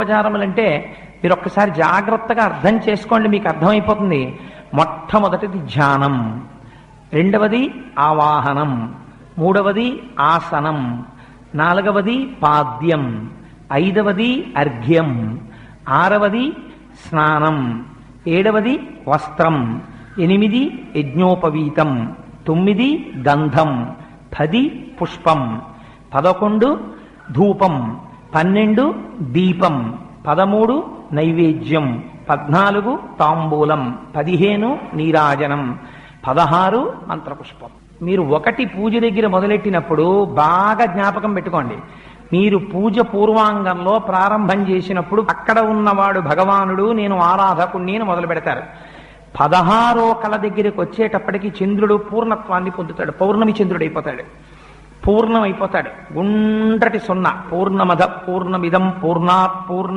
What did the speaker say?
ఉపచారములంటే మీరు ఒక్కసారి జాగ్రత్తగా అర్థం చేసుకోండి, మీకు అర్థమైపోతుంది. మొట్టమొదటిది ధ్యానం, రెండవది ఆవాహనం, మూడవది ఆసనం, నాలుగవది పాద్యం, ఐదవది అర్ఘ్యం, ఆరవది స్నానం, ఏడవది వస్త్రం, 8 యజ్ఞోపవీతం, 9 గంధం, 10 పుష్పం, 11 ధూపం, 12 దీపం, 13 నైవేద్యం, 14 తాంబూలం, 15 నీరాజనం, 16 మంత్రపుష్పం. మీరు ఒకటి పూజ దగ్గర మొదలెట్టినప్పుడు బాగా జ్ఞాపకం పెట్టుకోండి. మీరు పూజ పూర్వాంగంలో ప్రారంభం చేసినప్పుడు అక్కడ ఉన్నవాడు భగవానుడు, నేను ఆరాధకుణ్ణి అని మొదలు పెడతారు. 16వ కళ దగ్గరికి వచ్చేటప్పటికి చంద్రుడు పూర్ణత్వాన్ని పొందుతాడు, పౌర్ణమి చంద్రుడు అయిపోతాడు, పూర్ణమైపోతాడు. గుండ్రటి సున్నా, పూర్ణమద పూర్ణమిదం పూర్ణాత్ పూర్ణ